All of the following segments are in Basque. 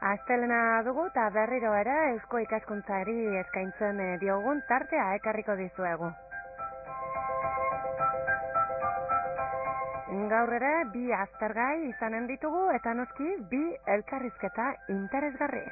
Astelena dugu eta berriro ere Eusko Ikaskuntzari eskaintzen diogun tartea ekarriko dizuegu. Gaur ere bi aztergai izanen ditugu eta noski bi elkarrizketa interesgarri.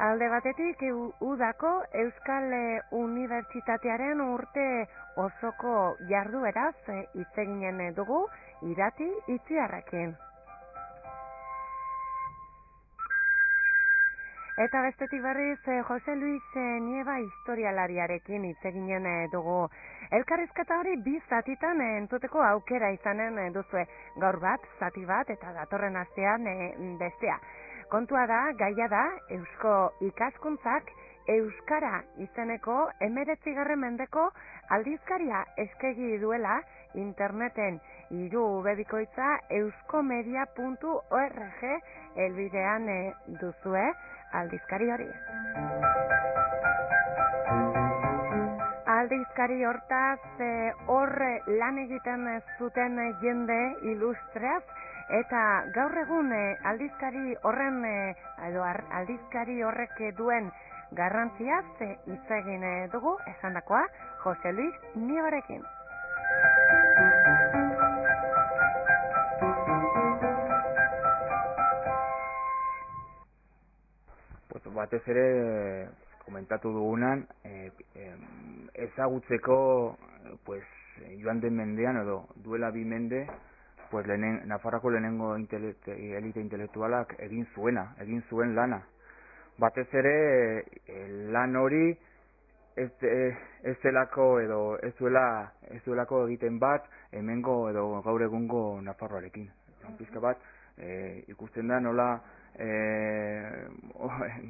Alde batetik udako Euskal Unibertsitatearen urte osoko jardueraz hitz eginen dugu Irati Itziarrekin. Eta bestetik berriz Jose Luis Nieva historialariarekin hitz eginen dugu. Elkarrizketa hori bi zatitan entzuteko aukera izanen duzue. Gaur bat, zati bat eta datorren astean bestea. Kontua da, gaia da, Eusko Ikaskuntzak Euskara izeneko 19. mendeko aldizkaria eskegi duela interneten 3 bikoitza euskomedia.org helbidean duzue aldizkari hori. Aldizkari hortaz hor lan egiten zuten jende ilustreaz eta gaur egun aldizkari horren edo aldizkari horrek duen garrantziaz hitz egin dugu esandakoa Jose Luis Nievarekin. Pues batez ere komentatu dugunan ezagutzeko pues joan den mendean edo duela 2 mende pues Nafarroako lehenengo elite intelektualak egin zuen lana. Batez ere lan hori ez delako edo ez duelako egiten bat hemengo edo gaur egungo Nafarroarekin. Pizka bat ikusten da nola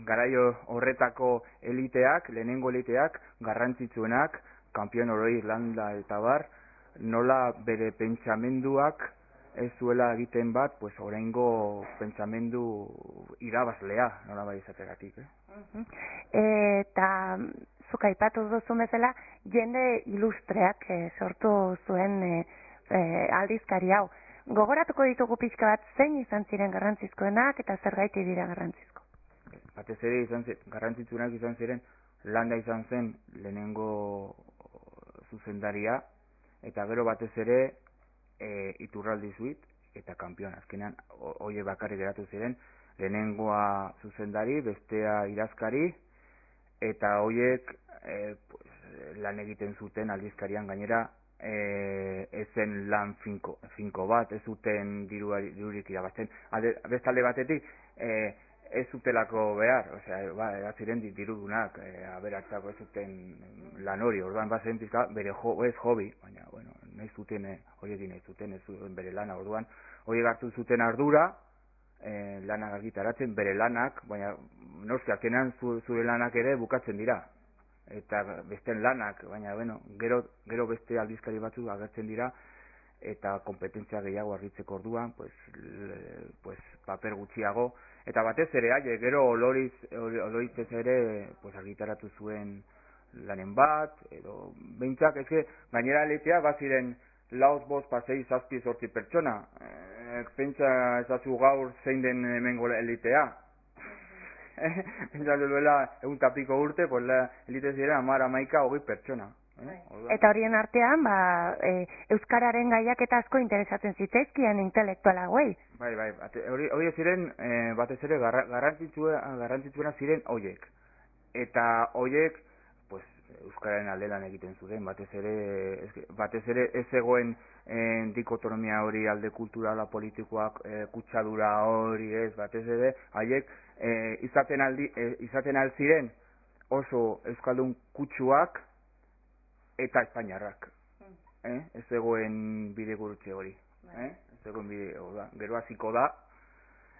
garaio horretako eliteak, lehenengo eliteak, garrantzitsuenak, Kanpion Oro Irlanda eta bar, nola bere pentsamenduak ez duela egiten bat, pues oraingo pentsamendu irabazlea, nola bai izateratik. Eta zuk aipatu duzun bezala, jende ilustreak sortu zuen aldizkari hau. Gogoratuko ditugu pixka bat zein izan ziren garrantzizkoenak eta zergaiti dira garrantzizko. Batez ere garrantzitsuenak izan ziren, Landa izan zen lehenengo zuzendaria, eta gero batez ere Iturralde Zuit eta Kanpion. Azkenean horiek bakarrik geratu ziren, lehenengoa zuzendari, bestea idazkari, eta horiek lan egiten zuten aldizkarian gainera ezen lan finko bat, ez zuten dirurik irabazten. Bestalde batetik, ez zutelako behar, osea, ziren dirudunak, aberatzako ez zuten lan hori, orduan bazen pizka bere ez hobi, baina, bueno, nahi zuten, horiekin nahi zuten, ez zuten bere lana, orduan, horiek hartu zuten ardura, lanak argitaratzen, bere lanak, baina, noski, azkenean zure lanak ere bukatzen dira. Eta besteen lanak, baina, bueno, gero beste aldizkari batzuk agertzen dira, eta kompetentzia gehiago argitzeko orduan, pues paper gutxiago, eta batez ere, gero oloitzez ere, pues argitaratu zuen lanen bat, edo behintzak, gainera elitea, baziren 4, 5, 6, 7, 8 pertsona, pentsa ezazu gaur zein den hemengo elitea, pentsatu duela 100 piko urte, pues la elite ziren 10, 11, 20 pertsona. Eta horien artean, euskararen gaiak eta asko interesatzen zitzaizkien intelektuala hauei. Bai, hori ziren, batez ere garrantzitsuena ziren horiek. Eta horiek, pues, euskararen alde lan egiten zuten, batez ere ez zegoen dikotonomia hori alde kulturala politikoak, kutsadura hori ez, batez ere, haiek izaten alziren oso euskaldun kutsuak eta espainiarrak. Ez zegoen bide gurutze hori. Ez zegoen bide, gero hasiko da,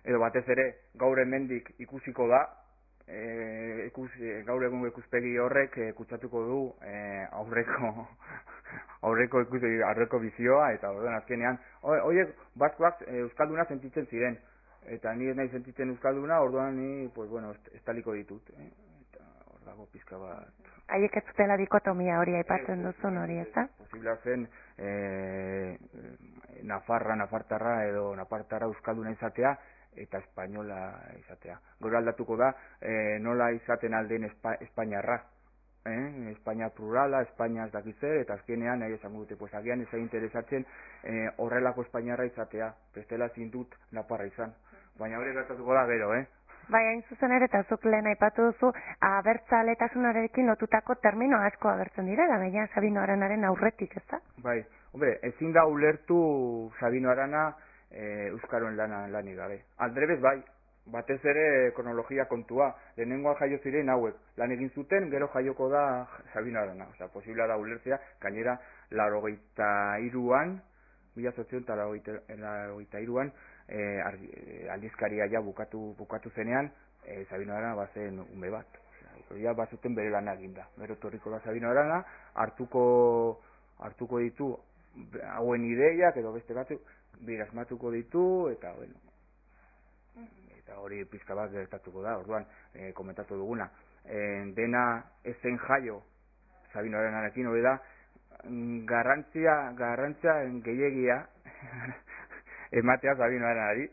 edo batez ere gaur hemendik ikusiko da, gaur egungo ikuspegi horrek kutsatuko du aurreko bizioa, eta azkenean, horiek baskuak euskalduna sentitzen ziren, eta ni ez nahi sentitzen euskalduna, orduan ni, pues bueno, estaliko ditut. Eta hor dago pizka bat. Haiek ez zutela dikotomia hori aipatzen duzun hori, ez da? Posiblea zen nafartarra edo napartarra euskalduna izatea eta espainola izatea. Gero aldatuko da nola izaten alden espainiarra. Espainia plurala, Espainia ez dakiz zer, eta azkenean nahi esango dute, pues agian ez interesatzen horrelako espainiarra izatea, bestela ezin dut naparra izan. Baina hori gertatuko da gero, Bai, hain zuzen ere, eta zuk lehen aipatu duzu, abertzaletasunarekin lotutako termino asko agertzen dira, da baina Sabino Aranaren aurretik, ez da? Bai, hombre, ezin da ulertu Sabino Arana euskaroen lanik gabe. Aldrebez bai, batez ere kronologia kontua, lehenengoa jaio ziren hauek, lan egin zuten, gero jaioko da Sabino Arana, osea, posiblea da ulertzea, gainera, 83an, 1883an, aldizkaria ja bukatu zenean, Sabino Arana bazen ume bat. Ja bazuten bere lan eginda. Gero torriko da Sabino Arana, hartuko ditu hauen ideiak edo beste batzuk, birasmatuko ditu, eta bueno, eta hori pizka bat gertatuko da, orduan, komentatu duguna. Dena ezen jaio Sabino Aranarekin, hori da, garrantzia gehiagia ematea Sabino Aranari,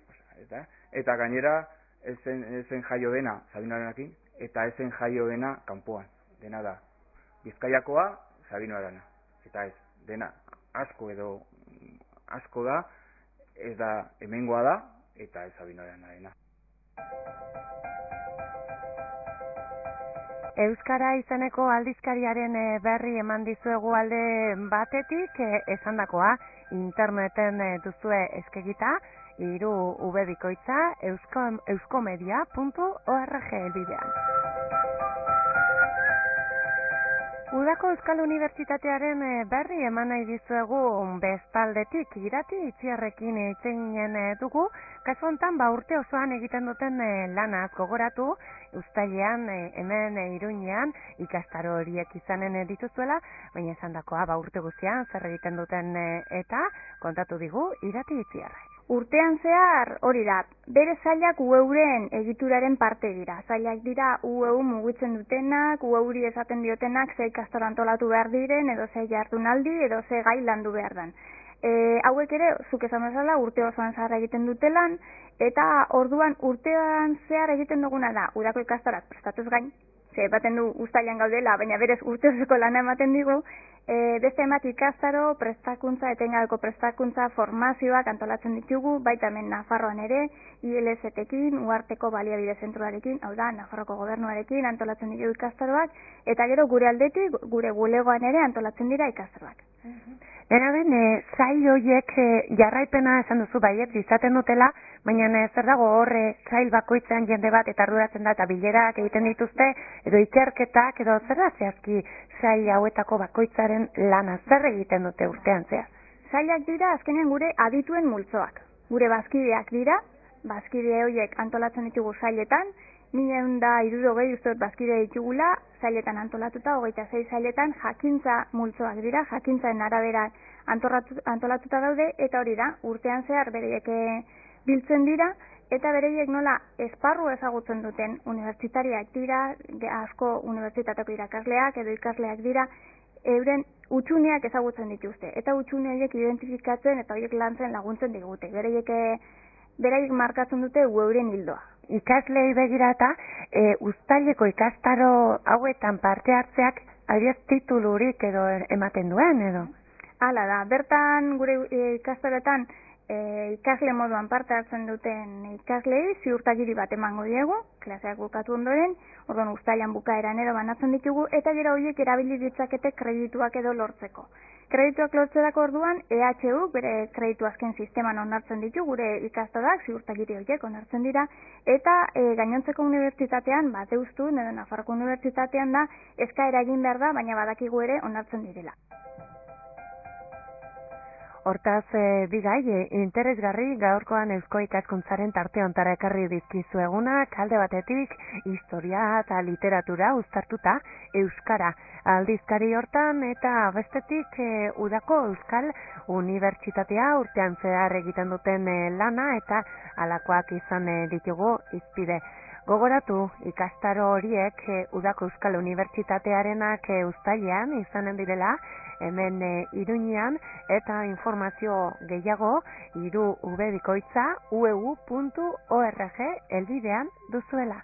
eta gainera ezen jaio dena Sabino Aranarekin, eta ezen jaio dena kanpoan, dena da Bizkaiakoa Sabino Arana, eta ez, dena asko da, ez da hemengoa da, eta ez Sabino Aranarena. Euskara izeneko aldizkariaren berri eman dizuegu alde batetik, esandakoa interneten duzue eskegita, 3 ubebikoitza euskomedia.org elbidean. Udako Euskal Unibertsitatearen berri eman nahi dizuegu bestaldetik irati itziarrekin itzeginen dugu, kasu honetan urte osoan egiten duten lanaz gogoratu, uztailean hemen Iruñean ikastaro horiek izanen dituzuela, baina esandakoa urte guztian zer egiten duten eta kontatu digu irati itziarrek. Urtean zehar hori da, bere sailak UEUren egituraren parte dira. Sailak dira UEU mugitzen dutenak, UEUri esaten diotenak ze ikastaro antolatu behar diren, edo ze jardunaldi, edo ze gai landu behar den. Hauek ere, zuk esan bezala, urte osoan zehar egiten dutelan, eta orduan urtean zehar egiten duguna da, udako ikastarak prestatuz gain, ze baten du uztailan gaudela, baina berez urte osoko lana ematen digu, beste emat ikastaro, prestakuntza, etengabeko prestakuntza, formazioak antolatzen ditugu, baita hemen Nafarroan ere, ILS-etekin, Uarteko Baliabide Zentruarekin, hau da, Nafarroko gobernuarekin antolatzen ditugu ikastaroak, eta gero gure aldetik, gure bulegoan ere antolatzen dira ikastaroak. Dena den, zail horiek jarraipena esan duzu baiet, izaten dutela, baina zer dago horre zail bakoitzean jende bat eta arduratzen da eta bilerak egiten dituzte, edo ikerketak, edo zer da zehazki zail hauetako bakoitzaren lana, zer egiten dute urtean zehaz? Zailak dira azkenean gure adituen multzoak. Gure bazkideak dira, bazkide horiek antolatzen ditugu zailetan, 1160 uste bazkide ditugula, zailetan antolatuta, 26 zailetan jakintza multzoak dira, jakintzaren arabera antolatuta daude, eta hori da, urtean zehar bereiek biltzen dira, eta bereiek nola esparru ezagutzen duten unibertsitariak dira, asko unibertsitateko irakasleak edo ikasleak dira, euren utxuneak ezagutzen dituzte, eta utxune horiek identifikatzen eta horiek lantzen laguntzen digute, beraiek markatzen dute euren hildoa. Ikaslei begirata, uztaileko ikastaro hauetan parte hartzeak adiez titulurik edo ematen duen, edo? Hala da, bertan gure ikastaroetan ikasle moduan parte hartzen duten ikaslei ziurtagiri bat emango diegu, klaseak bukatu ondoren, orduan uztailan bukaeran edo banatzen ditugu, eta gero horiek erabili ditzakete kredituak edo lortzeko. Kredituak lortzerako orduan, EHU bere kreditu azken sisteman onartzen ditu, gure ikastaroak ziurtagiri horiek onartzen dira, eta gainontzeko unibertsitatean, Deustu, edo Nafarroko unibertsitatean da, eskaera egin behar da, baina badakigu ere onartzen direla. Hortaz, bigai, interesgarri gaurkoan Eusko Ikaskuntzaren tarte hontara ekarri dizkizu egunak, alde batetik, historia eta literatura uztartuta Euskara aldizkari hortan, eta bestetik Udako Euskal Unibertsitatea urtean zehar egiten duten lana, eta alakoak izan ditugu izpide. Gogoratu, ikastaro horiek Udako Euskal Unibertsitatearenak uztailean izanen direla, hemen Iruñean, eta informazio gehiago irubebikoitza ueu.org elbidean duzuela.